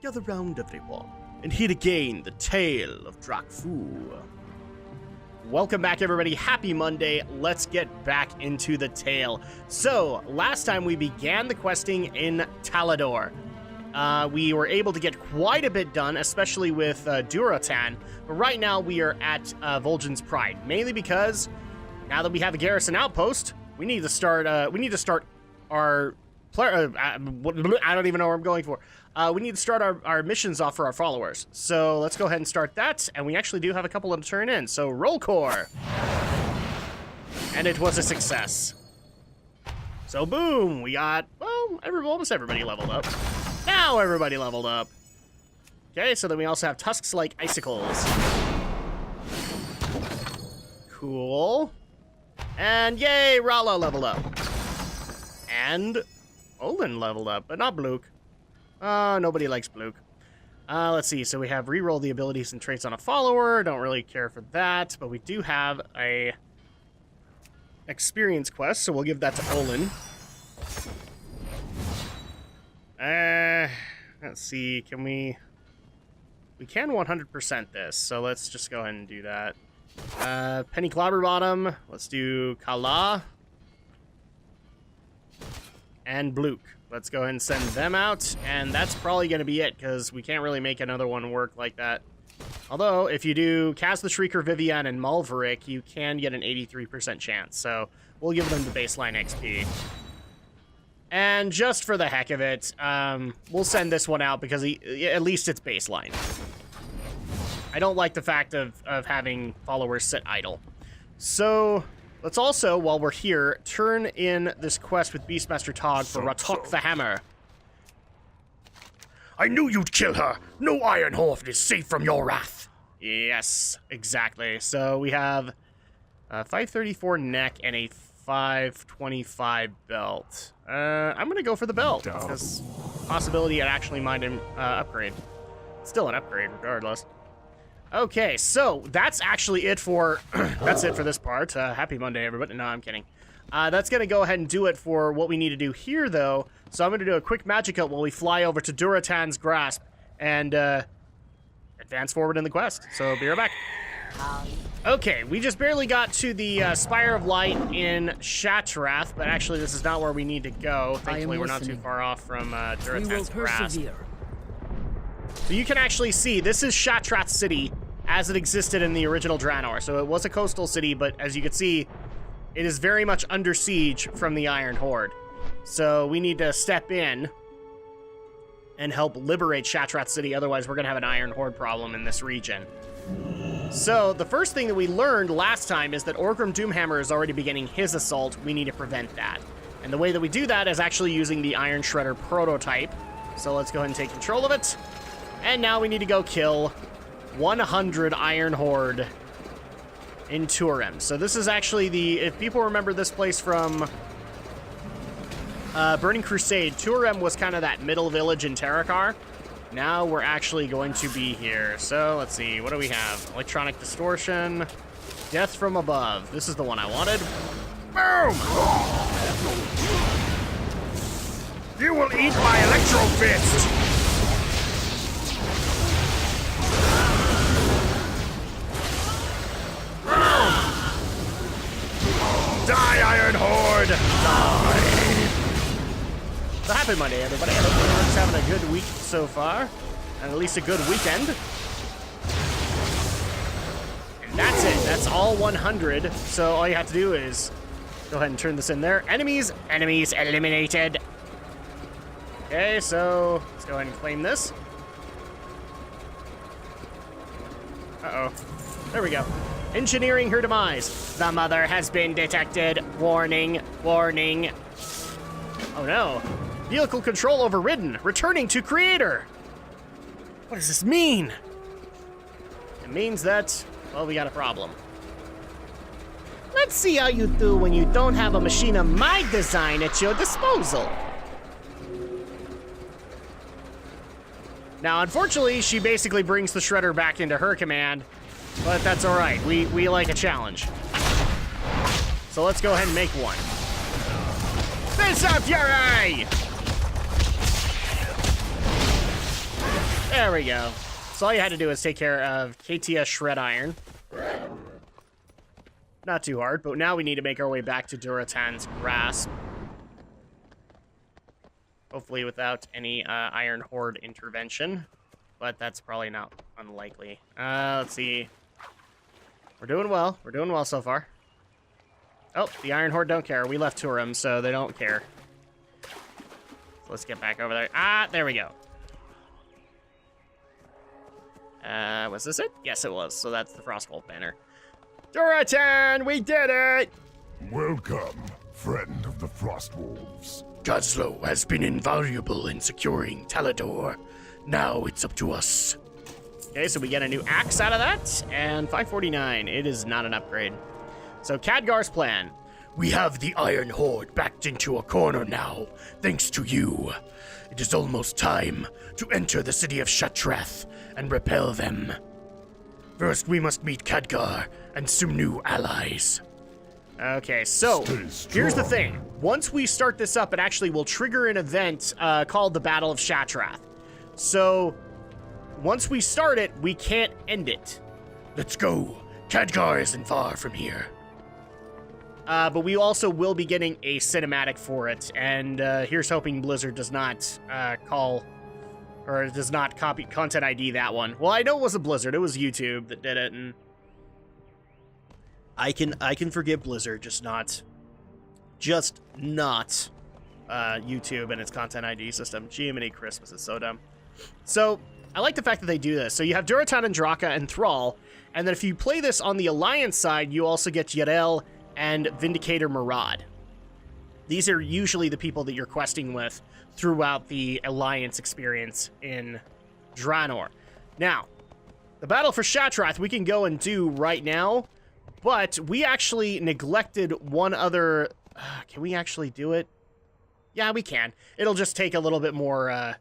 Gather round, everyone, and hear again the tale of Drakfu. Welcome back, everybody. Happy Monday. Let's get back into the tale. So, last time we began the questing in Talador. We were able to get quite a bit done, especially with Durotan. But right now, we are at Vol'jin's Pride, mainly because now that we have a garrison outpost, we need to start. Our I don't even know where I'm going for. We need to start our missions off for our followers. So let's go ahead and start that. And we actually do have a couple to turn in. So roll core. And it was a success. So boom, we got, well, almost everybody leveled up. Now everybody leveled up. Okay, so then we also have tusks like icicles. Cool. And yay, Rala leveled up. And Olin leveled up, but not Bluke. Nobody likes Bluke. Let's see, so we have reroll the abilities and traits on a follower. Don't really care for that, but we do have a experience quest, so we'll give that to Olin. Let's see, can we can 100% this, so let's just go ahead and do that. Penny Clobberbottom, let's do Kala. And Bluke. Let's go ahead and send them out, and that's probably going to be it, because we can't really make another one work like that. Although, if you do Kaz the Shrieker, Vivian, and Malvarik, you can get an 83% chance, so we'll give them the baseline XP. And just for the heck of it, we'll send this one out, because at least it's baseline. I don't like the fact of having followers sit idle. So let's also, while we're here, turn in this quest with Beastmaster Tog for Ratok the Hammer. I knew you'd kill her. No Iron Horde is safe from your wrath. Yes, exactly. So we have a 534 neck and a 525 belt. I'm going to go for the belt, because possibility it actually might upgrade. Still an upgrade, regardless. Okay, so that's actually it for that's it for this part. Happy Monday, everybody. No, I'm kidding. That's gonna go ahead and do it for what we need to do here, though. So I'm gonna do a quick magic out while we fly over to Durotan's Grasp and advance forward in the quest. So be right back. Okay, we just barely got to the Spire of Light in Shattrath, but actually this is not where we need to go. Thankfully, we're not too far off from Durotan's Grasp. So you can actually see, this is Shattrath City as it existed in the original Draenor. So it was a coastal city, but as you can see, it is very much under siege from the Iron Horde. So we need to step in and help liberate Shattrath City, otherwise we're going to have an Iron Horde problem in this region. So the first thing that we learned last time is that Orgrim Doomhammer is already beginning his assault. We need to prevent that. And the way that we do that is actually using the Iron Shredder prototype. So let's go ahead and take control of it. And now we need to go kill 100 Iron Horde in Turem. So this is actually if people remember this place from Burning Crusade, Turem was kind of that middle village in Terakar. Now we're actually going to be here. So let's see, what do we have? Electronic Distortion, Death from Above. This is the one I wanted. Boom! You will eat my Electro Fist! Die, Iron Horde! Die! So happy Monday, everybody. I hope everyone's having a good week so far. And at least a good weekend. And that's it. That's all 100. So all you have to do is go ahead and turn this in there. Enemies eliminated. Okay, so let's go ahead and claim this. Uh-oh. There we go. Engineering her demise. The mother has been detected. Warning, warning. Oh no. Vehicle control overridden. Returning to creator. What does this mean? It means that, well, we got a problem. Let's see how you do when you don't have a machine of my design at your disposal. Now, unfortunately, she basically brings the Shredder back into her command. But that's all right. We like a challenge. So let's go ahead and make one. Fist of Fury! There we go. So all you had to do is take care of KTS Shred Iron. Not too hard, but now we need to make our way back to Durotan's Grasp. Hopefully without any Iron Horde intervention. But that's probably not unlikely. Let's see. We're doing well. We're doing well so far. Oh, the Iron Horde don't care. We left Turum, so they don't care. So let's get back over there. Ah, there we go. Was this it? Yes, it was. So that's the Frostwolf banner. Durotan, we did it! Welcome, friend of the Frostwolves. Gazlo has been invaluable in securing Talador. Now it's up to us. Okay, so we get a new axe out of that, and 549. It is not an upgrade. So Khadgar's plan. We have the Iron Horde backed into a corner now, thanks to you. It is almost time to enter the city of Shattrath and repel them. First, we must meet Khadgar and some new allies. Okay, so here's the thing. Once we start this up, it actually will trigger an event called the Battle of Shattrath. So once we start it, we can't end it. Let's go. Khadgar isn't far from here. But we also will be getting a cinematic for it, and here's hoping Blizzard does not does not copy Content ID that one. Well, I know it wasn't Blizzard, it was YouTube that did it, and I can forgive Blizzard, just not YouTube and its Content ID system. Jiminy Christmas, is so dumb. So I like the fact that they do this. So you have Durotan and Draka and Thrall, and then if you play this on the Alliance side, you also get Yarel and Vindicator Murad. These are usually the people that you're questing with throughout the Alliance experience in Draenor. Now, the Battle for Shattrath we can go and do right now, but we actually neglected one other... can we actually do it? Yeah, we can. It'll just take a little bit more...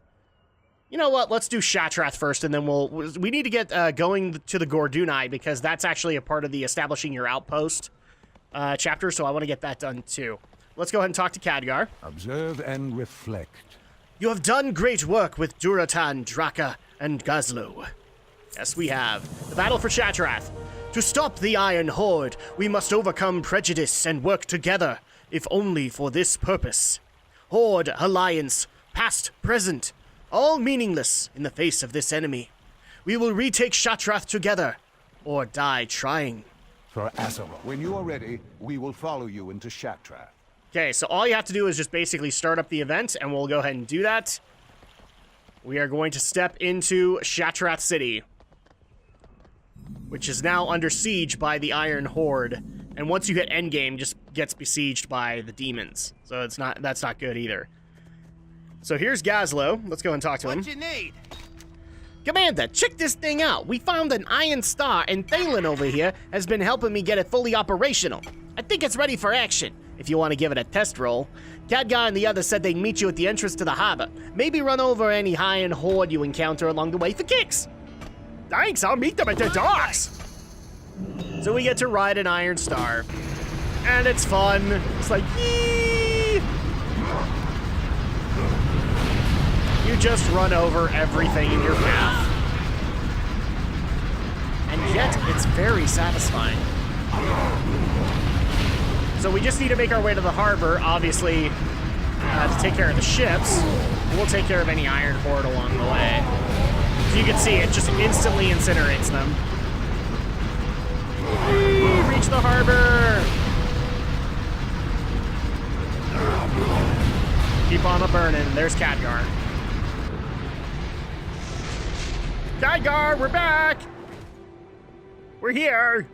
You know what? Let's do Shattrath first, and then we need to get going to the Gordunai, because that's actually a part of the establishing your outpost chapter, so I want to get that done too. Let's go ahead and talk to Khadgar. Observe and reflect. You have done great work with Durotan, Draka, and Gazlo. Yes, we have. The battle for Shattrath. To stop the Iron Horde, we must overcome prejudice and work together, if only for this purpose. Horde, alliance, past, present, all meaningless in the face of this enemy. We will retake Shattrath together, or die trying. For Azeroth. When you are ready, we will follow you into Shattrath. Okay, so all you have to do is just basically start up the event, and we'll go ahead and do that. We are going to step into Shattrath City, which is now under siege by the Iron Horde. And once you hit endgame, just gets besieged by the demons. So that's not good either. So here's Gazlo. Let's go and talk to him. What you need? Commander, check this thing out. We found an Iron Star, and Thalen over here has been helping me get it fully operational. I think it's ready for action, if you want to give it a test roll. Khadgar and the others said they'd meet you at the entrance to the harbor. Maybe run over any Iron Horde you encounter along the way for kicks. Thanks, I'll meet them at their docks. So we get to ride an Iron Star, and it's fun. It's like, yee! You just run over everything in your path. And yet, it's very satisfying. So we just need to make our way to the harbor, obviously, to take care of the ships. We'll take care of any Iron Horde along the way. So you can see, it just instantly incinerates them. Whee! Reach the harbor! Keep on a-burning. There's Khadgar. Khadgar, we're back! We're here!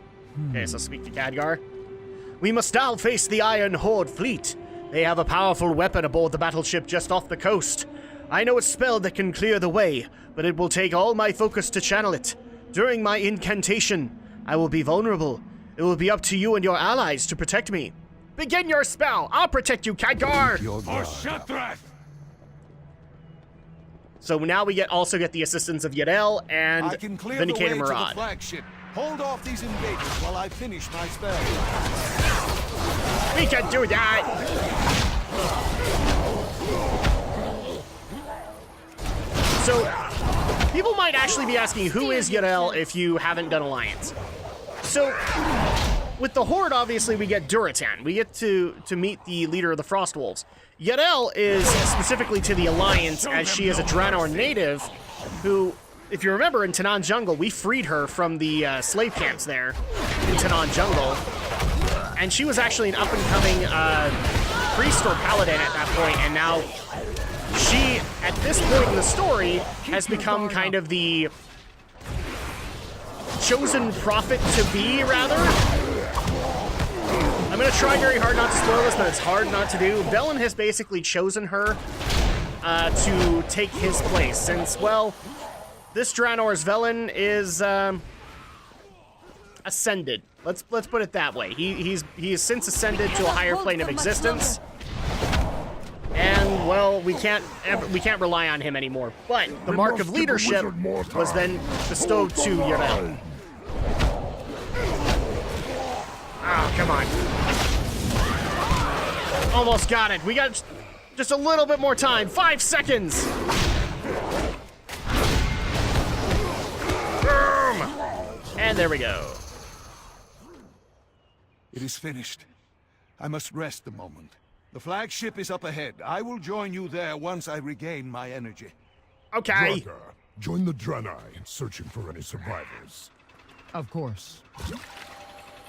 Okay, so speak to Khadgar. We must now face the Iron Horde fleet. They have a powerful weapon aboard the battleship just off the coast. I know a spell that can clear the way, but it will take all my focus to channel it. During my incantation, I will be vulnerable. It will be up to you and your allies to protect me. Begin your spell! I'll protect you, Khadgar! For Shattrath! So now we also get the assistance of Yarel and I can clear Vindicator the way to Murad. the flagship. Hold off these invaders while I finish my spell. We can do that! So, people might actually be asking, who is Yarel if you haven't done Alliance? So, with the Horde, obviously, we get Durotan. We get to meet the leader of the Frostwolves. Yarel is specifically to the Alliance, as she is a Draenor native who, if you remember, in Tanan Jungle, we freed her from the slave camps there in Tanan Jungle. And she was actually an up-and-coming priest or paladin at that point, and now she, at this point in the story, has become kind of the chosen prophet-to-be, rather. I'm going to try very hard not to spoil this, but it's hard not to do. Velen has basically chosen her to take his place, since, well, this Draenor's Velen is ascended. Let's put it that way. He has since ascended to a higher plane of existence, and well, we can't rely on him anymore. But the mark of leadership was then bestowed to Yarel. Oh, come on. Almost got it. We got just a little bit more time. 5 seconds. Boom. And there we go. It is finished. I must rest a moment. The flagship is up ahead. I will join you there once I regain my energy. Okay. Draka, join the Draenei in searching for any survivors. Of course.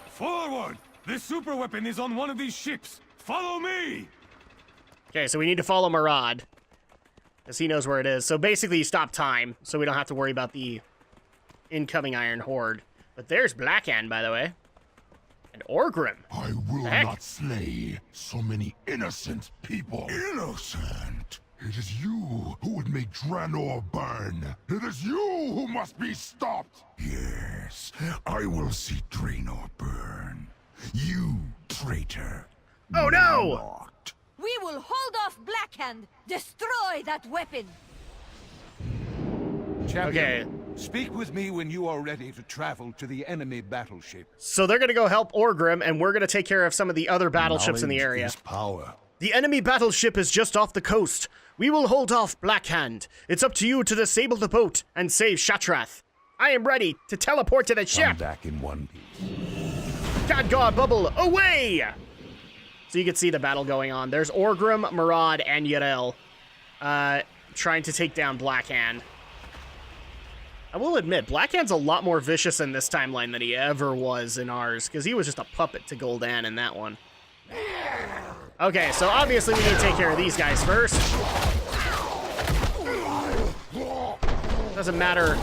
Forward! This super weapon is on one of these ships. Follow me! Okay, so we need to follow Marad, because he knows where it is. So basically, you stop time, so we don't have to worry about the incoming Iron Horde. But there's Blackhand, by the way. And Orgrim. I will Heck? not slay so many innocent people. Innocent? It is you who would make Draenor burn. It is you who must be stopped. Yes, I will see Draenor burn. You, traitor. Oh no! Not. We will hold off Blackhand. Destroy that weapon. Okay. Speak with me when you are ready to travel to the enemy battleship. So they're gonna go help Orgrim, and we're gonna take care of some of the other battleships in the area. Knowledge is power. The enemy battleship is just off the coast. We will hold off Blackhand. It's up to you to disable the boat and save Shattrath. I am ready to teleport to the Come ship. back in one piece. Khadgar bubble away! So you can see the battle going on. There's Orgrim, Marad, and Yarel trying to take down Blackhand. I will admit, Blackhand's a lot more vicious in this timeline than he ever was in ours, because he was just a puppet to Gul'dan in that one. Okay, so obviously we need to take care of these guys first. Doesn't matter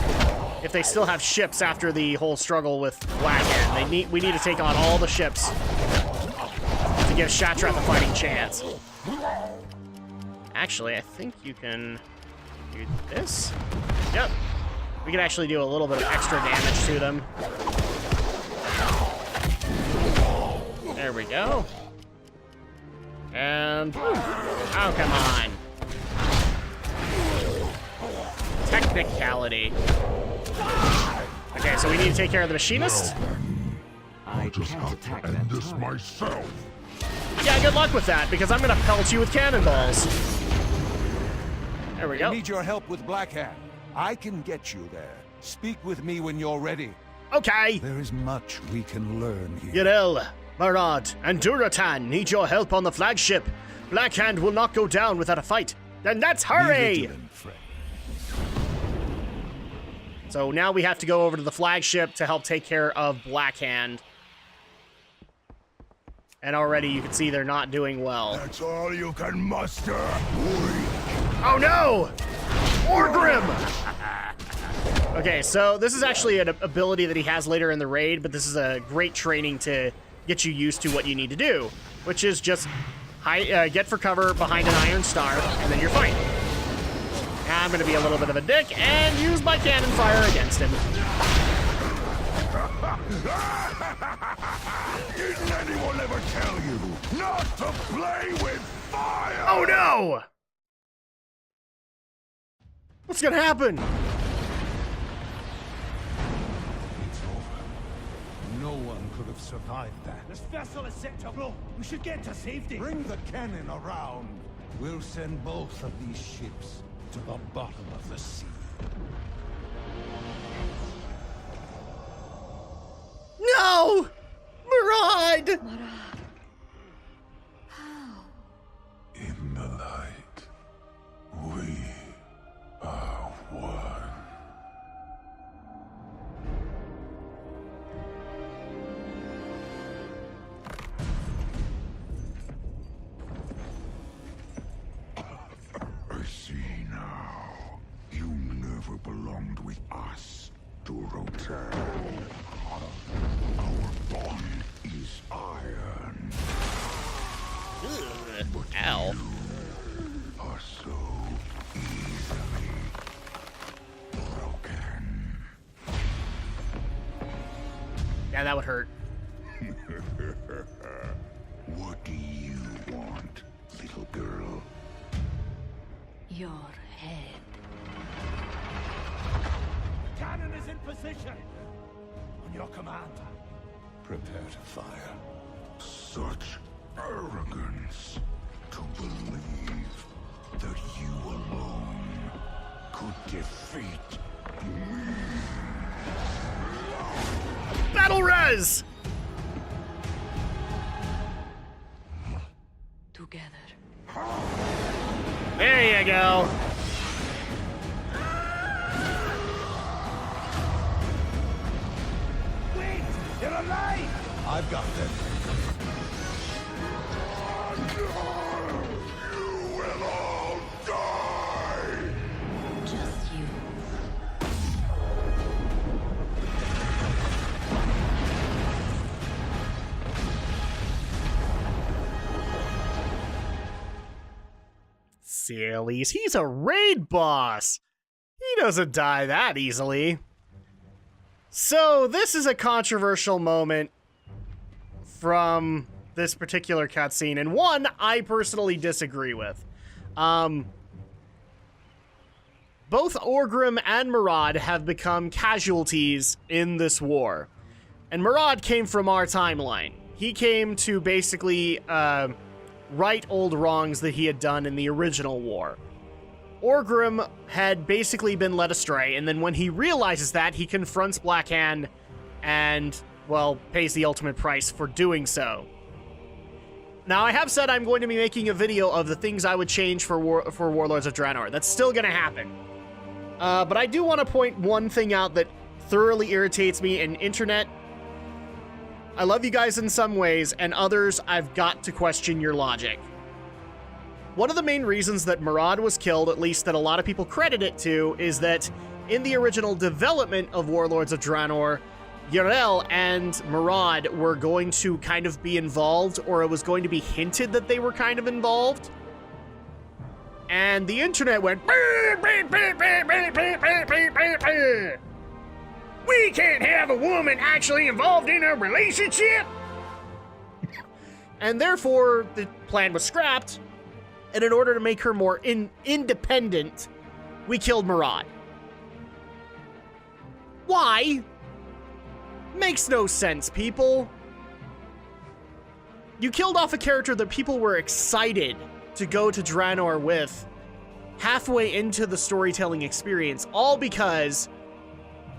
if they still have ships after the whole struggle with Blackhand. We need to take on all the ships to give Shattrath a fighting chance. Actually, I think you can do this. Yep. We can actually do a little bit of extra damage to them. There we go. And... oh, come on. Technicality. Okay, so we need to take care of the machinist. I'll just have to end this myself. Yeah, good luck with that, because I'm going to pelt you with cannonballs. There we I go. need your help with Blackhand. I can get you there. Speak with me when you're ready. Okay. There is much we can learn here. Yarel, Marad, and Durotan need your help on the flagship. Blackhand will not go down without a fight. Then let's hurry! Vigilant, friend. So now we have to go over to the flagship to help take care of Blackhand. And already you can see they're not doing well. That's all you can muster. Oh no! Orgrim! Okay, so this is actually an ability that he has later in the raid, but this is a great training to get you used to what you need to do, which is just get for cover behind an iron star, and then you're fine. I'm going to be a little bit of a dick and use my cannon fire against him. Didn't anyone ever tell you not to play with fire? Oh no! What's going to happen? No one could have survived that. This vessel is set to blow. We should get to safety. Bring the cannon around. We'll send both of these ships to the bottom of the sea. No! Murad! How? In the light, we are one. I see now. You never belonged with us, Durotan. Our bond is iron. Ugh. Ow. Are so easily broken. Yeah, that would hurt. What do you want, little girl? Your head. Cannon is in position. On your command. Prepare to fire. Such arrogance to believe that you alone could defeat me. Battle res! Together. There you go. Wait! You're alive! I've got them. You will all die! Just you. Sillies, he's a raid boss. He doesn't die that easily. So this is a controversial moment from this particular cutscene, and one I personally disagree with. Both Orgrim and Murad have become casualties in this war. And Murad came from our timeline. He came to basically right old wrongs that he had done in the original war. Orgrim had basically been led astray, and then when he realizes that, he confronts Blackhand and, well, pays the ultimate price for doing so. Now, I have said I'm going to be making a video of the things I would change for Warlords of Draenor. That's still going to happen. But I do want to point one thing out that thoroughly irritates me in internet. I love you guys in some ways, and others, I've got to question your logic. One of the main reasons that Murad was killed, at least that a lot of people credit it to, is that in the original development of Warlords of Draenor, Yrel and Murad were going to kind of be involved, or it was going to be hinted that they were kind of involved. And the internet went, we can't have a woman actually involved in a relationship. And therefore, the plan was scrapped. And in order to make her more independent, we killed Murad. Why? Makes no sense, people. You killed off a character that people were excited to go to Draenor with halfway into the storytelling experience, all because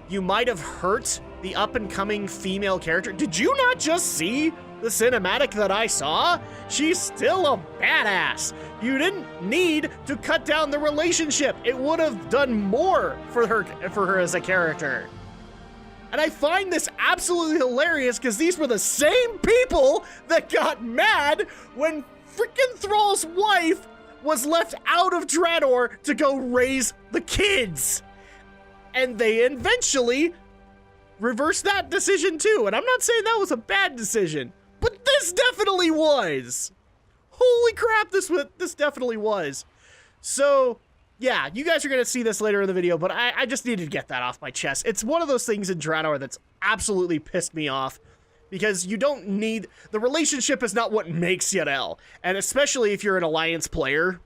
you might have hurt the up-and-coming female character. Did you not just see the cinematic that I saw? She's still a badass. You didn't need to cut down the relationship. It would have done more for her as a character. And I find this absolutely hilarious because these were the same people that got mad when freaking Thrall's wife was left out of Draenor to go raise the kids. And they eventually reversed that decision too. And I'm not saying that was a bad decision, but this definitely was. Holy crap, this definitely was. So, yeah, you guys are going to see this later in the video, but I just needed to get that off my chest. It's one of those things in Draenor that's absolutely pissed me off, because you don't need... The relationship is not what makes Yrel, and especially if you're an Alliance player,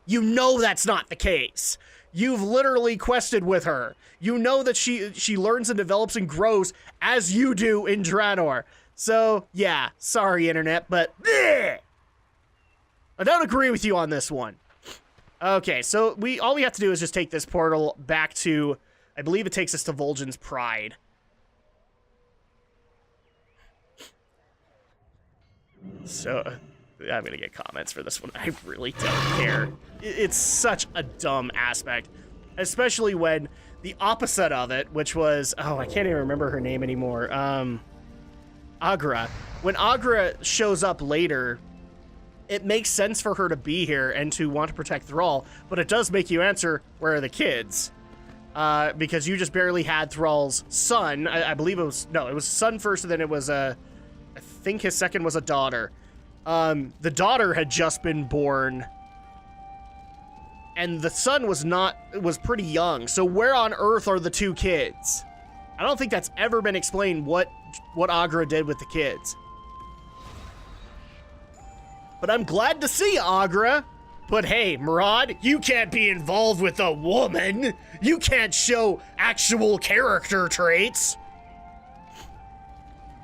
you know that's not the case. You've literally quested with her. You know that she learns and develops and grows as you do in Draenor. So, yeah, sorry, internet, but... bleh! I don't agree with you on this one. Okay, so all we have to do is just take this portal back to, I believe it takes us to Vol'jin's Pride. So, I'm gonna get comments for this one. I really don't care. It's such a dumb aspect, especially when the opposite of it, which was, oh, I can't even remember her name anymore. Agra. When Agra shows up later, it makes sense for her to be here and to want to protect Thrall, but it does make you answer, where are the kids? Because you just barely had Thrall's son. I believe it was son first, and then it was I think his second was a daughter. The daughter had just been born, and the son was pretty young. So where on earth are the two kids? I don't think that's ever been explained what Agra did with the kids. But I'm glad to see Agra. But hey, Murad, you can't be involved with a woman. You can't show actual character traits.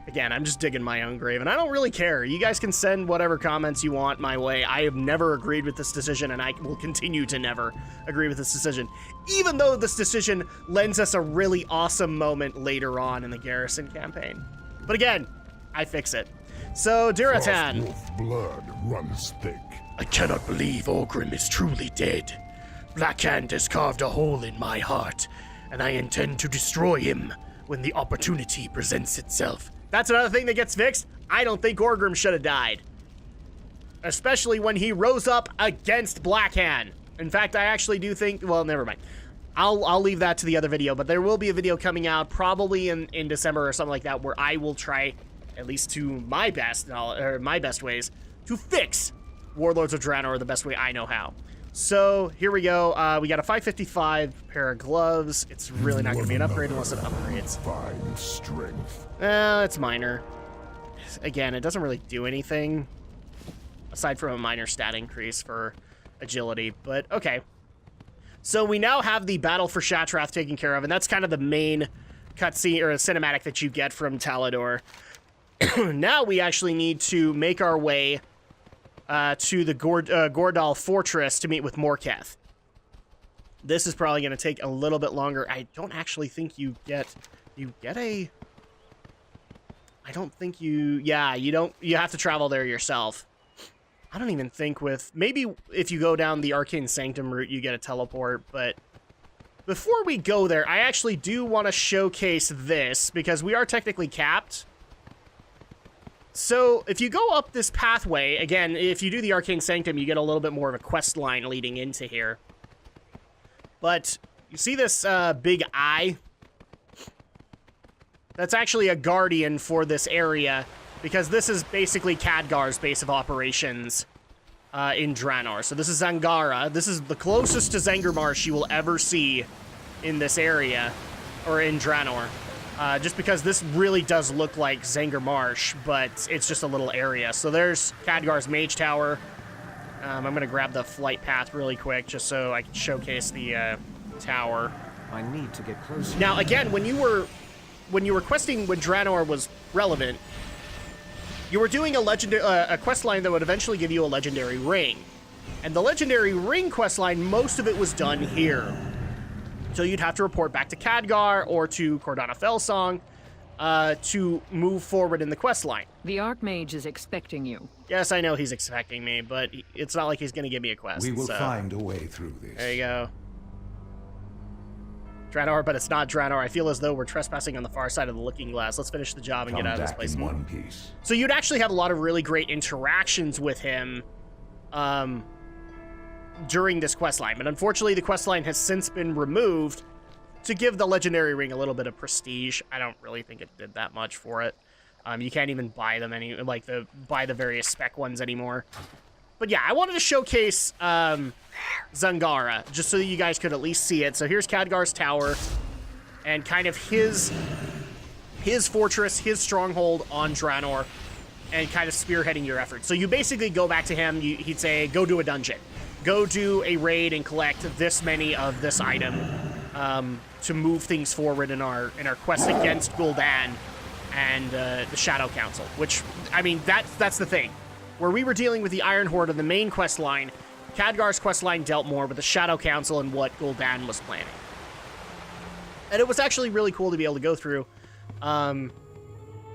Again, I'm just digging my own grave, and I don't really care. You guys can send whatever comments you want my way. I have never agreed with this decision, and I will continue to never agree with this decision, even though this decision lends us a really awesome moment later on in the Garrison campaign. But again, I fix it. So, Durotan. Wolf blood runs thick. I cannot believe Orgrim is truly dead. Blackhand has carved a hole in my heart, and I intend to destroy him when the opportunity presents itself. That's another thing that gets fixed. I don't think Orgrim should have died. Especially when he rose up against Blackhand. In fact, I actually do think, well, never mind. I'll leave that to the other video, but there will be a video coming out probably in December or something like that where I will try, at least to my best ways, to fix Warlords of Draenor the best way I know how. So here we go. We got a 555 pair of gloves. It's really not going to be an upgrade unless it upgrades. Fine strength. It's minor. Again, it doesn't really do anything aside from a minor stat increase for agility, but okay. So we now have the battle for Shattrath taken care of, and that's kind of the main cutscene or cinematic that you get from Talador. Now we actually need to make our way to the Gordal Fortress to meet with Morketh. This is probably going to take a little bit longer. I don't actually think you get a... I don't think you have to travel there yourself. I don't even think maybe if you go down the Arcane Sanctum route, you get a teleport, but before we go there, I actually do want to showcase this, because we are technically capped. So, if you go up this pathway, again, if you do the Arcane Sanctum, you get a little bit more of a quest line leading into here. But, you see this big eye? That's actually a guardian for this area, because this is basically Khadgar's base of operations in Draenor. So this is Zangara. This is the closest to Zangarmarsh you will ever see in this area, or in Draenor. Just because this really does look like Zangarmarsh, but it's just a little area. So there's Khadgar's Mage Tower. I'm going to grab the flight path really quick just so I can showcase the tower. I need to get closer. Now, again, when you were questing when Draenor was relevant, you were doing a quest line that would eventually give you a legendary ring. And the legendary ring quest line, most of it was done here. So you'd have to report back to Khadgar or to Cordana Fellsong to move forward in the quest line. The Archmage is expecting you. Yes, I know he's expecting me, but it's not like he's going to give me a quest. We will find a way through this. There you go. Draenor, but it's not Draenor. I feel as though we're trespassing on the far side of the Looking Glass. Let's finish the job and get out of this place. In one piece. So you'd actually have a lot of really great interactions with him during this questline, but unfortunately the questline has since been removed to give the legendary ring a little bit of prestige. I don't really think it did that much for it. You can't even buy them buy the various spec ones anymore. But yeah, I wanted to showcase Zangara just so that you guys could at least see it. So here's Khadgar's tower and kind of his fortress, his stronghold on Draenor, and kind of spearheading your efforts. So you basically go back to him, he'd say, go do a dungeon. Go do a raid and collect this many of this item to move things forward in our quest against Gul'dan and the Shadow Council. Which, I mean, that's the thing. Where we were dealing with the Iron Horde on the main quest line, Khadgar's questline dealt more with the Shadow Council and what Gul'dan was planning. And it was actually really cool to be able to go through. I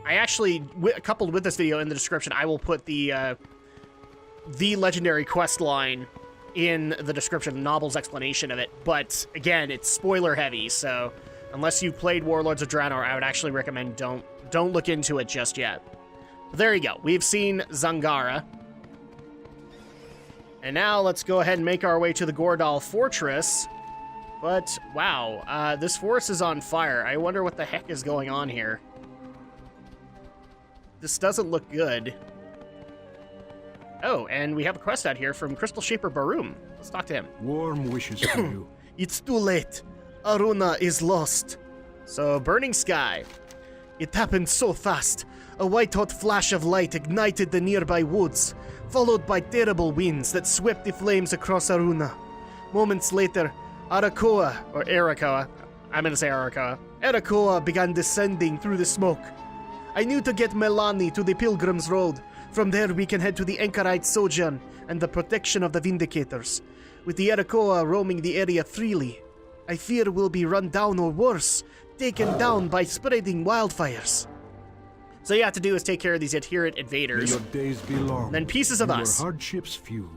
actually, coupled with this video in the description, I will put the legendary questline in the description, Noble's explanation of it. But again, it's spoiler heavy, so unless you've played Warlords of Draenor, I would actually recommend don't look into it just yet. But there you go. We've seen Zangara. And now let's go ahead and make our way to the Gordal Fortress. But, wow, this forest is on fire. I wonder what the heck is going on here. This doesn't look good. Oh, and we have a quest out here from Crystal Shaper Barum. Let's talk to him. Warm wishes for you. It's too late. Aruna is lost. So, Burning Sky. It happened so fast. A white-hot flash of light ignited the nearby woods, followed by terrible winds that swept the flames across Aruna. Moments later, Arakkoa, I'm gonna say Arakkoa. Arakkoa began descending through the smoke. I knew to get Melani to the Pilgrim's Road. From there we can head to the Anchorite Sojourn and the protection of the Vindicators. With the Arakkoa roaming the area freely, I fear we'll be run down or worse, taken down by spreading wildfires. So all you have to do is take care of these adherent invaders. May your days be long. Then pieces of and us. Your hardships few.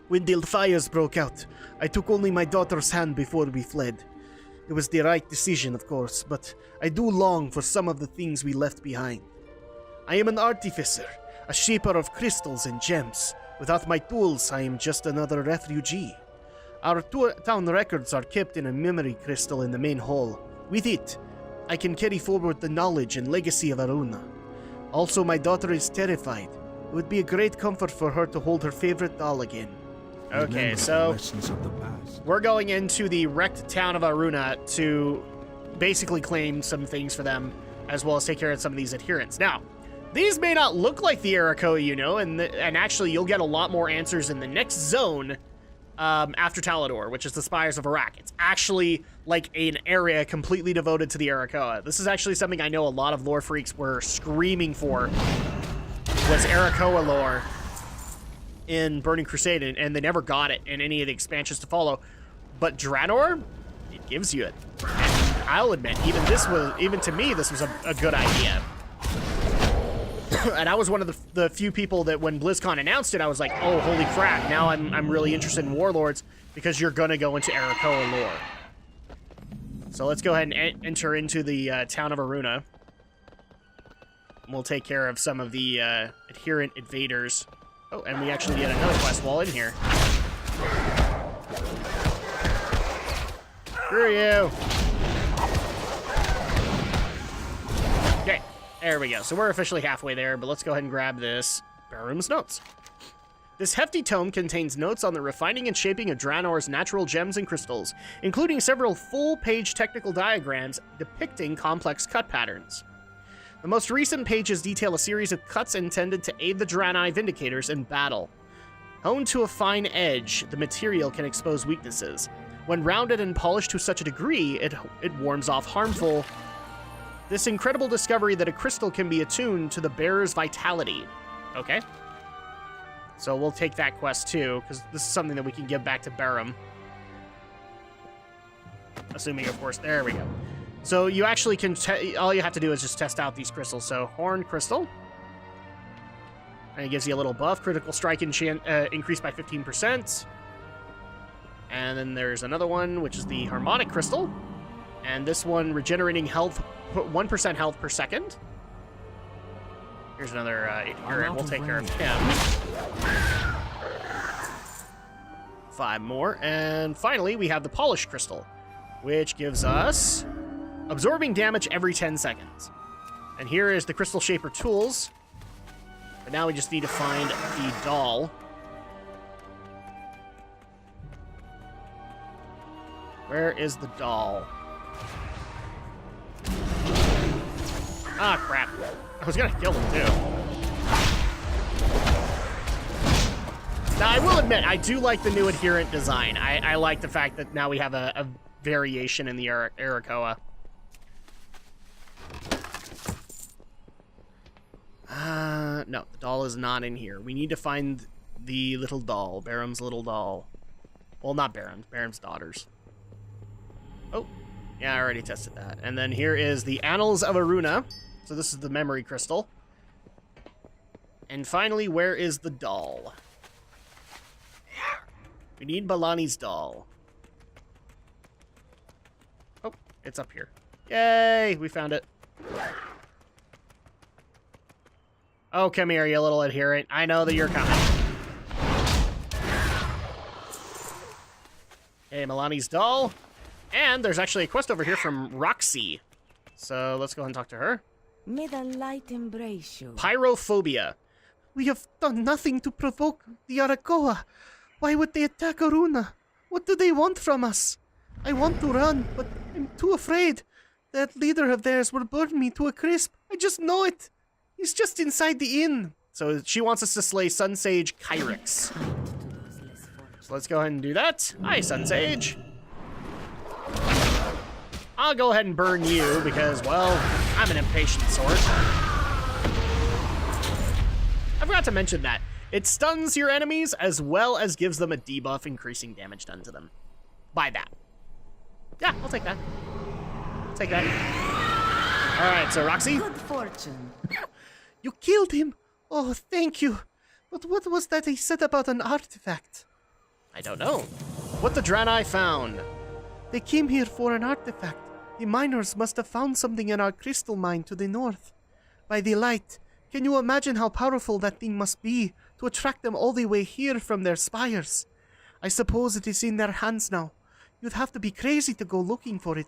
When the fires broke out, I took only my daughter's hand before we fled. It was the right decision, of course, but I do long for some of the things we left behind. I am an artificer, a shaper of crystals and gems. Without my tools, I am just another refugee. Our town records are kept in a memory crystal in the main hall. With it, I can carry forward the knowledge and legacy of Aruna. Also, my daughter is terrified. It would be a great comfort for her to hold her favorite doll again. Okay, Remember so the lessons of the past. we're going into the wrecked town of Aruna to basically claim some things for them, as well as take care of some of these adherents. Now, these may not look like the Arakkoa, you know, and actually you'll get a lot more answers in the next zone after Talador, which is the Spires of Arak. It's actually like an area completely devoted to the Arakkoa. This is actually something I know a lot of lore freaks were screaming for, was Arakkoa lore in Burning Crusade, and they never got it in any of the expansions to follow. But Draenor, it gives you it. And I'll admit, even to me, this was a good idea. And I was one of the few people that when BlizzCon announced it, I was like, oh, holy crap, now I'm really interested in Warlords, because you're gonna go into Arakkoa lore. So let's go ahead and enter into the town of Aruna. We'll take care of some of the adherent invaders. Oh, and we actually get another quest while in here. Screw you! Okay, there we go. So we're officially halfway there, but let's go ahead and grab this. Barum's Notes. This hefty tome contains notes on the refining and shaping of Draenor's natural gems and crystals, including several full-page technical diagrams depicting complex cut patterns. The most recent pages detail a series of cuts intended to aid the Draenei Vindicators in battle. Honed to a fine edge, the material can expose weaknesses. When rounded and polished to such a degree, it warms off harmful. This incredible discovery that a crystal can be attuned to the bearer's vitality. Okay. So we'll take that quest too, because this is something that we can give back to Barum. Assuming, of course, there we go. So you actually can, all you have to do is just test out these crystals. So Horn Crystal. And it gives you a little buff. Critical strike increased by 15%. And then there's another one, which is the Harmonic Crystal. And this one, regenerating health, 1% health per second. Here's another adherent. We'll take care of him. 5 more. And finally, we have the Polished Crystal, which gives us absorbing damage every 10 seconds. And here is the Crystal Shaper tools. But now we just need to find the doll. Where is the doll? Ah, crap. I was gonna kill him, too. Now, I will admit, I do like the new adherent design. I like the fact that now we have a variation in the Arakkoa. No, the doll is not in here. We need to find the little doll, Barham's little doll. Well, not Barham's, Barham's daughters. Oh, yeah, I already tested that. And then here is the Annals of Aruna. So this is the memory crystal. And finally, where is the doll? We need Balani's doll. Oh, it's up here. Yay, we found it. Oh, come here, you little adherent. I know that you're coming. Hey, Milani's doll. And there's actually a quest over here from Roxy. So let's go ahead and talk to her. May the light embrace you. Pyrophobia. We have done nothing to provoke the Arakkoa. Why would they attack Aruna? What do they want from us? I want to run, but I'm too afraid. That leader of theirs will burn me to a crisp. I just know it. He's just inside the inn. So she wants us to slay Sun Sage Kyrix. So let's go ahead and do that. Hi, Sun Sage. I'll go ahead and burn you because, well, I'm an impatient sort. I forgot to mention that. It stuns your enemies as well as gives them a debuff increasing damage done to them. Buy that. Yeah, I'll take that. Take that. All right, so Roxy. Good fortune. You killed him. Oh, thank you. But what was that he said about an artifact? I don't know. What the Draenei found. They came here for an artifact. The miners must have found something in our crystal mine to the north. By the light, can you imagine how powerful that thing must be to attract them all the way here from their spires? I suppose it is in their hands now. You'd have to be crazy to go looking for it.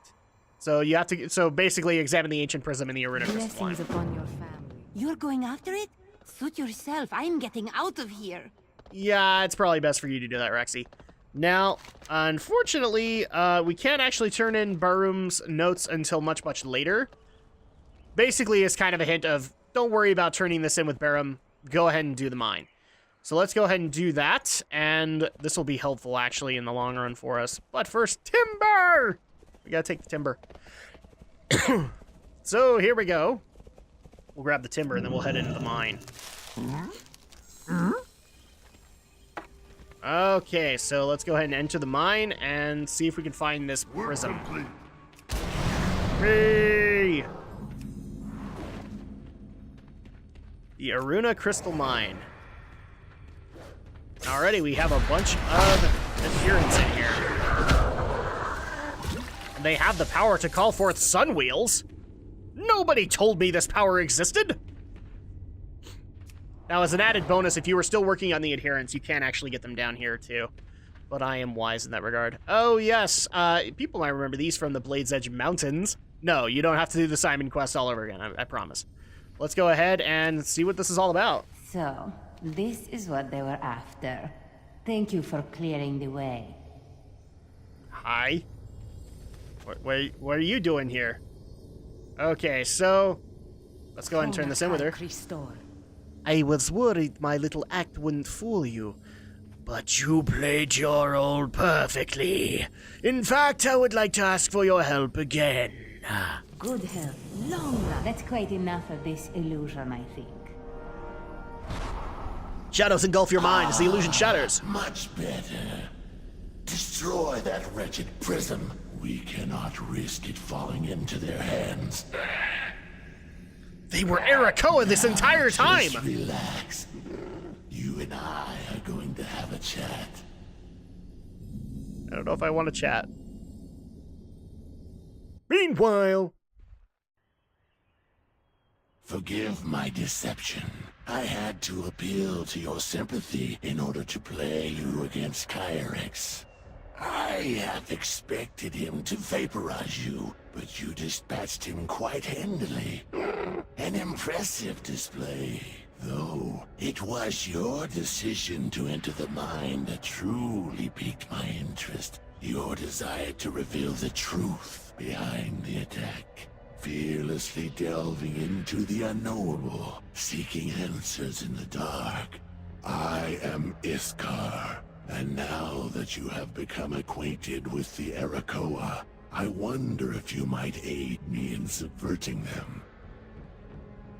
So you have to, so basically examine the ancient prism in the Aruna crystal line. Blessings upon your family. You're going after it? Suit yourself. I'm getting out of here. Yeah, it's probably best for you to do that, Rexy. Now, unfortunately, we can't actually turn in Barroom's notes until much, much later. Basically, it's kind of a hint of, don't worry about turning this in with Barroom. Go ahead and do the mine. So let's go ahead and do that, and this will be helpful, actually, in the long run for us. But first, timber! We gotta take the timber. So, here we go. We'll grab the timber, and then we'll head into the mine. Okay, so let's go ahead and enter the mine and see if we can find this prism. Hooray! The Aruna Crystal Mine. Alrighty, we have a bunch of adherents in here. And they have the power to call forth sun wheels. Nobody told me this power existed! Now, as an added bonus, if you were still working on the adherents, you can actually get them down here, too. But I am wise in that regard. Oh, yes. People might remember these from the Blade's Edge Mountains. No, you don't have to do the Simon quest all over again, I promise. Let's go ahead and see what this is all about. So, this is what they were after. Thank you for clearing the way. Hi. What are you doing here? Okay, so let's go ahead and turn this in with her. I was worried my little act wouldn't fool you. But you played your role perfectly. In fact, I would like to ask for your help again. Good help. Long run. That's quite enough of this illusion, I think. Shadows engulf your mind as the illusion shatters. Much better. Destroy that wretched prism. We cannot risk it falling into their hands. They were Arakkoa this entire time! Just relax. You and I are going to have a chat. I don't know if I want to chat. Meanwhile... Forgive my deception. I had to appeal to your sympathy in order to play you against Kyrix. I have expected him to vaporize you, but you dispatched him quite handily. An impressive display, though it was your decision to enter the mine that truly piqued my interest. Your desire to reveal the truth behind the attack. Fearlessly delving into the unknowable, seeking answers in the dark. I am Iskar. And now that you have become acquainted with the Arakkoa, I wonder if you might aid me in subverting them.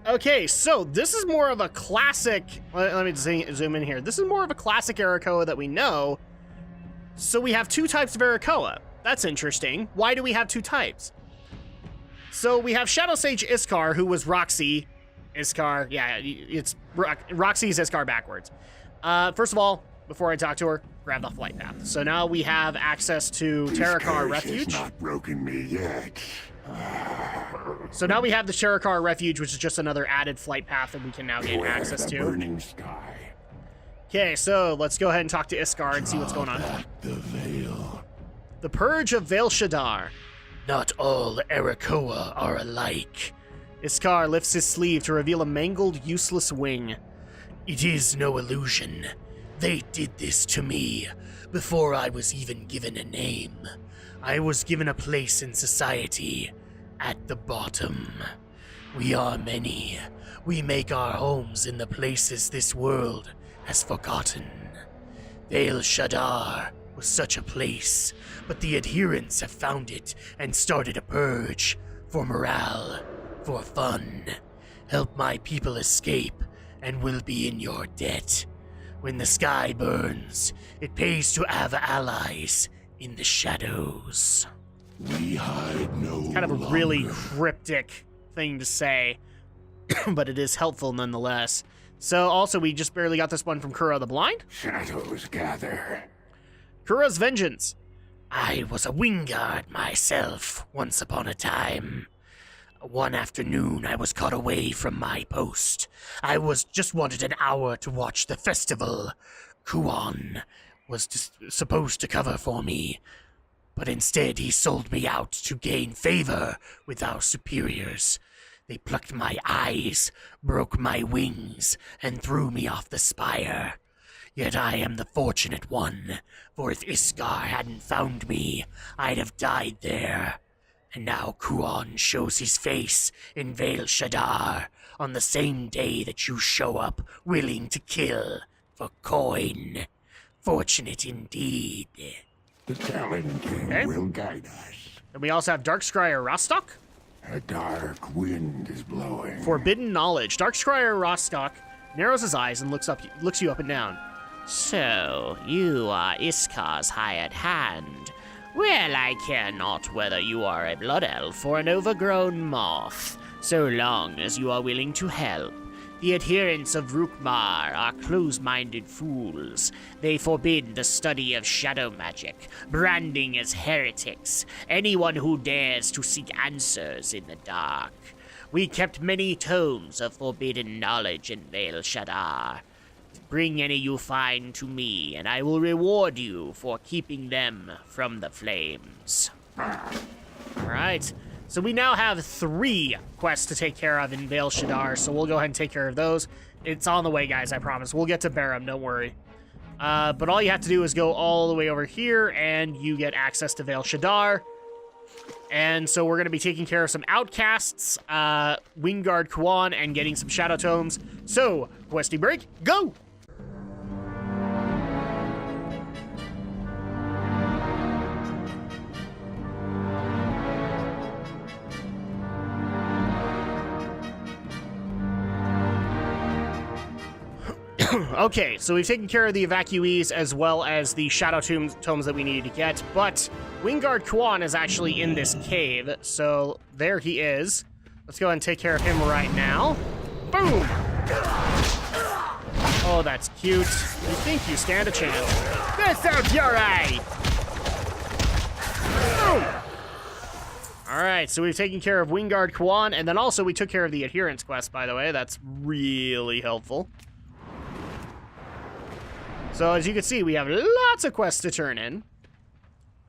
Okay, so this is more of a classic. Let me zoom in here. This is more of a classic Arakkoa that we know. So we have two types of Arakkoa. That's interesting. Why do we have two types? So we have Shadow Sage Iskar, who was Roxy. Iskar, yeah, it's Roxy's Iskar backwards. First of all, before I talk to her, grab the flight path. So now we have access to Terrakar Refuge. Has not broken me yet. So now we have the Terrakar Refuge, which is just another added flight path that we can now gain access to. Burning sky. Okay, so let's go ahead and talk to Iskar and see what's going on. The veil. The Purge of Veil Shadar. Not all Arakkoa are alike. Iskar lifts his sleeve to reveal a mangled, useless wing. It is no illusion. They did this to me before I was even given a name. I was given a place in society at the bottom. We are many. We make our homes in the places this world has forgotten. Veil Shadar was such a place, but the adherents have found it and started a purge for morale, for fun. Help my people escape, and we'll be in your debt. When the sky burns, it pays to have allies in the shadows. We hide no It's kind of a really cryptic thing to say, but it is helpful nonetheless. So also, we just barely got this one from Kura the Blind. shadows gather. Kura's Vengeance. I was a wingguard myself once upon a time. One afternoon, I was caught away from my post. I just wanted an hour to watch the festival. Kuon was supposed to cover for me, but instead he sold me out to gain favor with our superiors. They plucked my eyes, broke my wings, and threw me off the spire. Yet I am the fortunate one, for if Iskar hadn't found me, I'd have died there. And now Kuon shows his face in Veil Shadar on the same day that you show up willing to kill for coin. Fortunate indeed. The Talon King will guide us. And we also have Darkscryer Rostock. A dark wind is blowing. Forbidden Knowledge. Darkscryer Rostock narrows his eyes and looks you up and down. So, you are Iskar's hired hand. Well, I care not whether you are a blood elf or an overgrown moth, so long as you are willing to help. The adherents of Rukmar are close-minded fools. They forbid the study of shadow magic, branding as heretics anyone who dares to seek answers in the dark. We kept many tomes of forbidden knowledge in Veil Shadar. Bring any you find to me, and I will reward you for keeping them from the flames. Alright, so we now have 3 quests to take care of in Veil Shadar, so we'll go ahead and take care of those. It's on the way, guys, I promise. We'll get to Barum, don't worry. But all you have to do is go all the way over here, and you get access to Veil Shadar. And so we're going to be taking care of some outcasts, Wingguard Kuon, and getting some Shadow Tomes. So, questy break, go! Okay, so we've taken care of the evacuees as well as the Shadow Tomes that we needed to get, but Wingguard Kuon is actually in this cave, so there he is. Let's go ahead and take care of him right now. Boom! Oh, that's cute. You think you stand a chance. This out your eye! Boom! Alright, so we've taken care of Wingguard Kuon, and then also we took care of the Adherence quest, by the way. That's really helpful. So as you can see, we have lots of quests to turn in.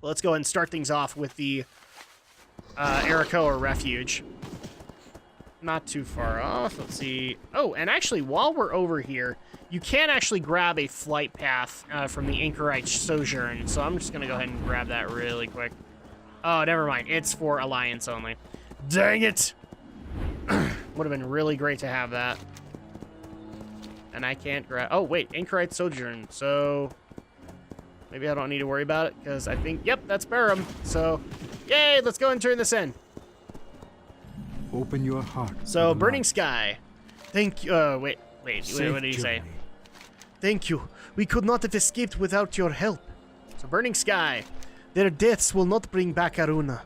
Let's go ahead and start things off with the Arakkoa Refuge. Not too far off. Let's see. Oh, and actually, while we're over here, you can actually grab a flight path from the Anchorite Sojourn. So I'm just going to go ahead and grab that really quick. Oh, never mind. It's for Alliance only. Dang it! Would have been really great to have that. And I can't grab... Oh, wait. Anchorite Sojourn. So... maybe I don't need to worry about it, because I think... Yep, that's Barum. So, yay! Let's go and turn this in. Open your heart. So, Burning Sky. Thank you. Wait, what did he say? Thank you. We could not have escaped without your help. So, Burning Sky. Their deaths will not bring back Aruna,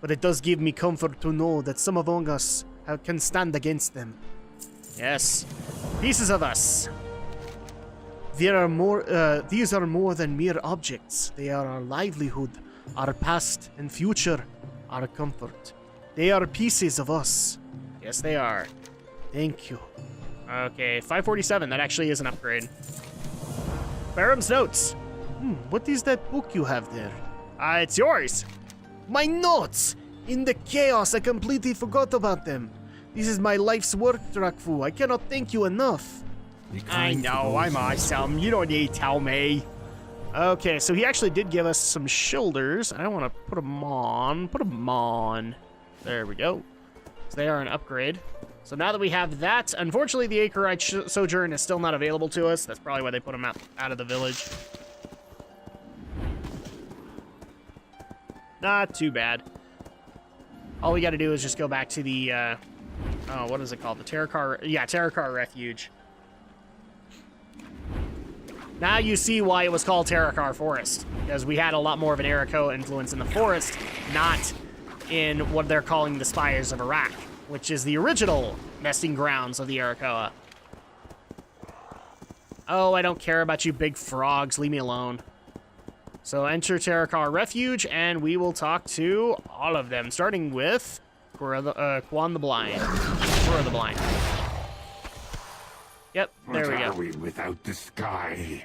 but it does give me comfort to know that some among us can stand against them. Yes. Pieces of us. There are more. These are more than mere objects. They are our livelihood, our past and future, our comfort. They are pieces of us. Yes, they are. Thank you. Okay, 547. That actually is an upgrade. Barham's notes. What is that book you have there? It's yours. My notes! In the chaos, I completely forgot about them. This is my life's work, Drakfu. I cannot thank you enough. I know, I'm awesome. You don't need to tell me. Okay, so he actually did give us some shoulders. I don't want to put them on. Put them on. There we go. So they are an upgrade. So now that we have that, unfortunately the Acherite Sojourn is still not available to us. That's probably why they put him out of the village. Not too bad. All we got to do is just go back to the, oh, what is it called? The Terracar, yeah, Terracar Refuge. Now you see why it was called Terracar Forest, because we had a lot more of an Arakkoa influence in the forest, not in what they're calling the Spires of Arak, which is the original nesting grounds of the Arakkoa. Oh, I don't care about you big frogs. Leave me alone. So enter Terracar Refuge, and we will talk to all of them, starting with Quan the Blind. Cora the Blind. Yep, there we go. What are we without the sky?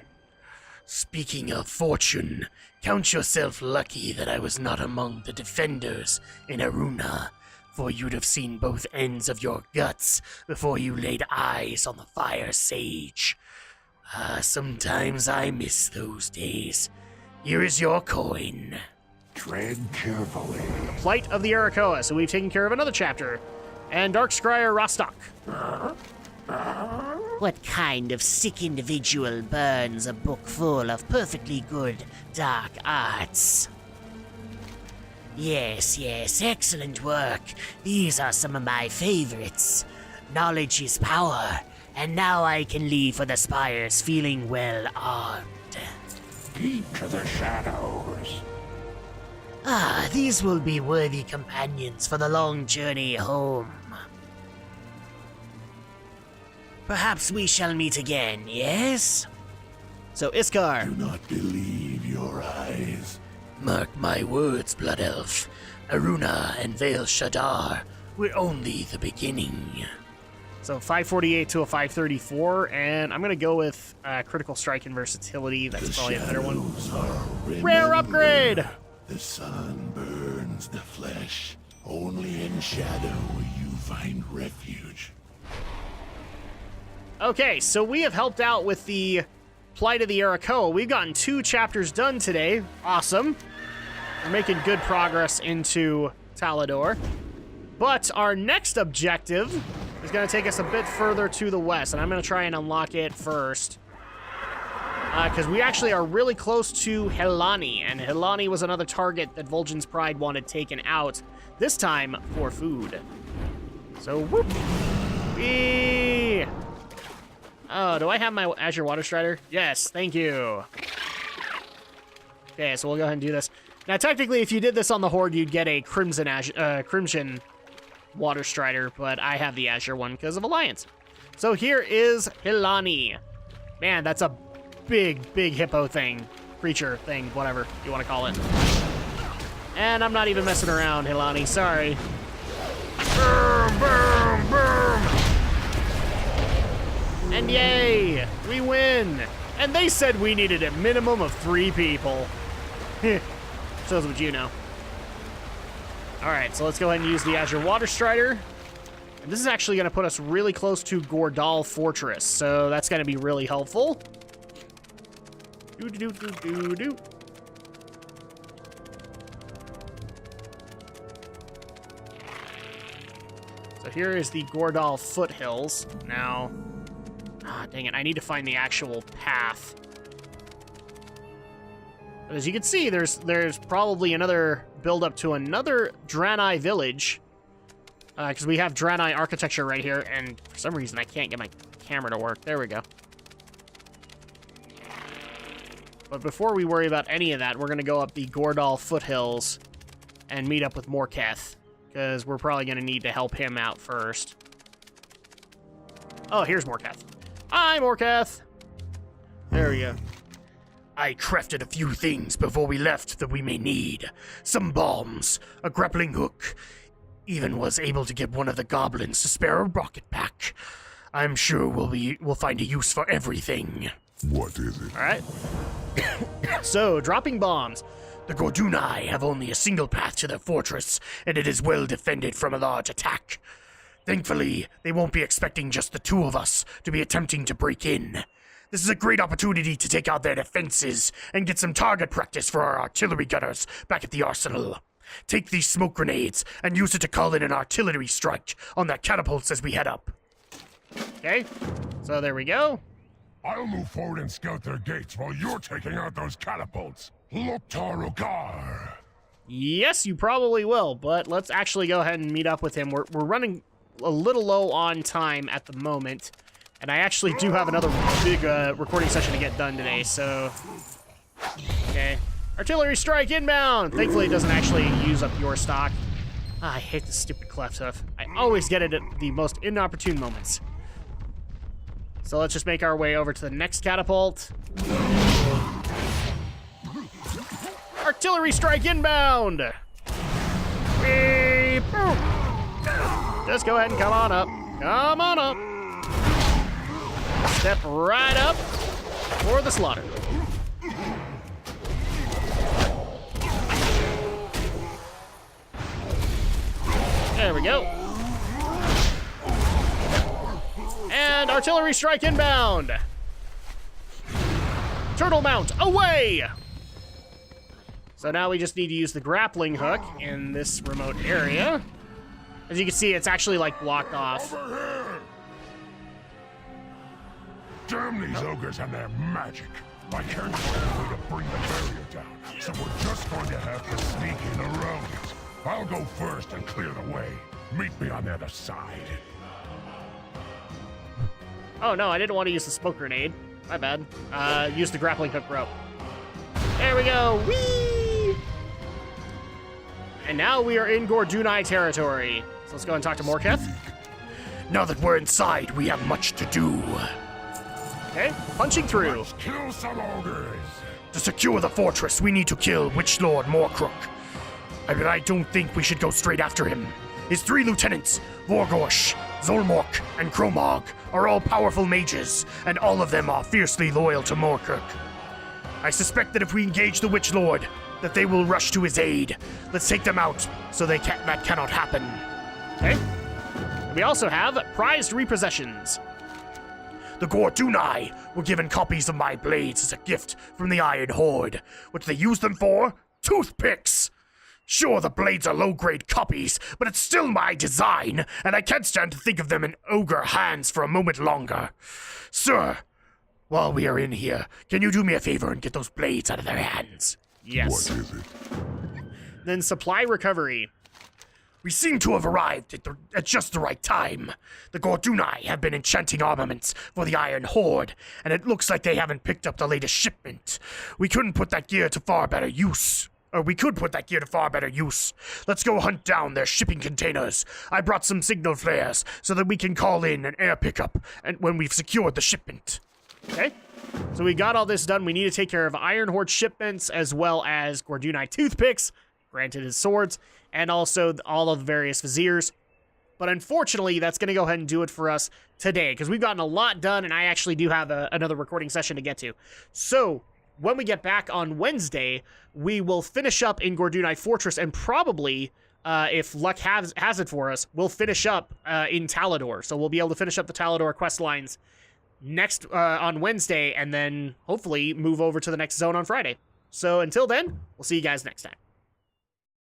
Speaking of fortune, count yourself lucky that I was not among the defenders in Aruna, for you'd have seen both ends of your guts before you laid eyes on the Fire Sage. Sometimes I miss those days. Here is your coin. Tread carefully. Plight of the Arakkoa, so we've taken care of another chapter. And Dark Scryer Rostock. What kind of sick individual burns a book full of perfectly good dark arts? Yes, excellent work. These are some of my favorites. Knowledge is power, and now I can leave for the spires feeling well armed. Deep to the shadows. These will be worthy companions for the long journey home. Perhaps we shall meet again, yes? So Iskar. Do not believe your eyes. Mark my words, Blood Elf. Aruna and Vale Shadar were only the beginning. So 548 to a 534, and I'm going to go with Critical Strike and Versatility. That's probably a better one. Rare upgrade! The sun burns the flesh. Only in shadow will you find refuge. Okay, so we have helped out with the Plight of the Arakkoa. We've gotten 2 chapters done today. Awesome. We're making good progress into Talador. But our next objective is going to take us a bit further to the west, and I'm going to try and unlock it first. Because we actually are really close to Helani, and Helani was another target that Vol'jin's Pride wanted taken out, this time for food. So, whoop. Whee! Oh, do I have my Azure Water Strider? Yes, thank you. Okay, so we'll go ahead and do this. Now, technically, if you did this on the Horde, you'd get a Crimson Water Strider, but I have the Azure one because of Alliance. So here is Helani. Man, that's a big hippo thing. Creature thing, whatever you want to call it. And I'm not even messing around, Helani. Sorry. Boom, boom, boom. And yay, we win. And they said we needed a minimum of 3 people. Shows what you know. All right, so let's go ahead and use the Azure Water Strider. And this is actually going to put us really close to Gordal Fortress, so that's going to be really helpful. Do-do-do-do-do-do. So here is the Gordal Foothills. Now, dang it, I need to find the actual path. But as you can see, there's probably another build up to another Draenei village Because we have Draenei architecture right here, and for some reason I can't get my camera to work. There we go. But before we worry about any of that, we're going to go up the Gordal foothills and meet up with Morketh, because we're probably going to need to help him out first. Oh, here's Morketh. Hi, Morketh! There we go. I crafted a few things before we left that we may need. Some bombs, a grappling hook, even was able to get one of the goblins to spare a rocket pack. I'm sure we'll find a use for everything. What is it? All right. So, dropping bombs. The Gordunai have only a single path to their fortress, and it is well defended from a large attack. Thankfully, they won't be expecting just the two of us to be attempting to break in. This is a great opportunity to take out their defenses and get some target practice for our artillery gunners back at the arsenal. Take these smoke grenades and use it to call in an artillery strike on their catapults as we head up. Okay, so there we go. I'll move forward and scout their gates while you're taking out those catapults. Loktarugar. Yes, you probably will, but let's actually go ahead and meet up with him. We're running a little low on time at the moment, and I actually do have another big recording session to get done today, so... Okay. Artillery strike inbound! Thankfully, it doesn't actually use up your stock. Ah, I hate this stupid cleft hoof. I always get it at the most inopportune moments. So let's just make our way over to the next catapult. Artillery strike inbound! Beep, boom. Just go ahead and come on up. Come on up. Step right up for the slaughter. There we go. And artillery strike inbound. Turtle mount, away! So now we just need to use the grappling hook in this remote area. As you can see, it's actually like blocked off. Over here! Damn these ogres and their magic. I can't find a way to bring the barrier down, so we're just going to have to sneak in around it. I'll go first and clear the way. Meet me on the other side. Oh no, I didn't want to use the smoke grenade. My bad. Use the grappling hook rope. There we go. Whee! And now we are in Gordunai territory. So let's go and talk to Morketh. Now that we're inside, we have much to do. Okay, punching through. Let's kill some ogres. To secure the fortress, we need to kill Witch Lord Morkrook. But I don't think we should go straight after him. His three lieutenants, Vorgorsh, Zolmork, and Kromog, are all powerful mages, and all of them are fiercely loyal to Morkrook. I suspect that if we engage the Witch Lord, that they will rush to his aid. Let's take them out, so that cannot happen. Okay. We also have prized repossessions. The Gordunai were given copies of my blades as a gift from the Iron Horde. What do they use them for? Toothpicks! Sure, the blades are low-grade copies, but it's still my design, and I can't stand to think of them in ogre hands for a moment longer. Sir, while we are in here, can you do me a favor and get those blades out of their hands? Yes. What is it? Then supply recovery. We seem to have arrived at just the right time. The Gordunai have been enchanting armaments for the Iron Horde, and it looks like they haven't picked up the latest shipment. We couldn't put that gear to far better use. Or we could put that gear to far better use. Let's go hunt down their shipping containers. I brought some signal flares so that we can call in an air pickup and when we've secured the shipment. Okay. So we got all this done. We need to take care of Iron Horde shipments as well as Gordunai toothpicks, granted his swords, and also all of the various viziers. But unfortunately, that's going to go ahead and do it for us today because we've gotten a lot done, and I actually do have another recording session to get to. So when we get back on Wednesday, we will finish up in Gordunai Fortress, and probably, if luck has it for us, we'll finish up in Talador. So we'll be able to finish up the Talador quest lines next on Wednesday, and then hopefully move over to the next zone on Friday. So until then, we'll see you guys next time.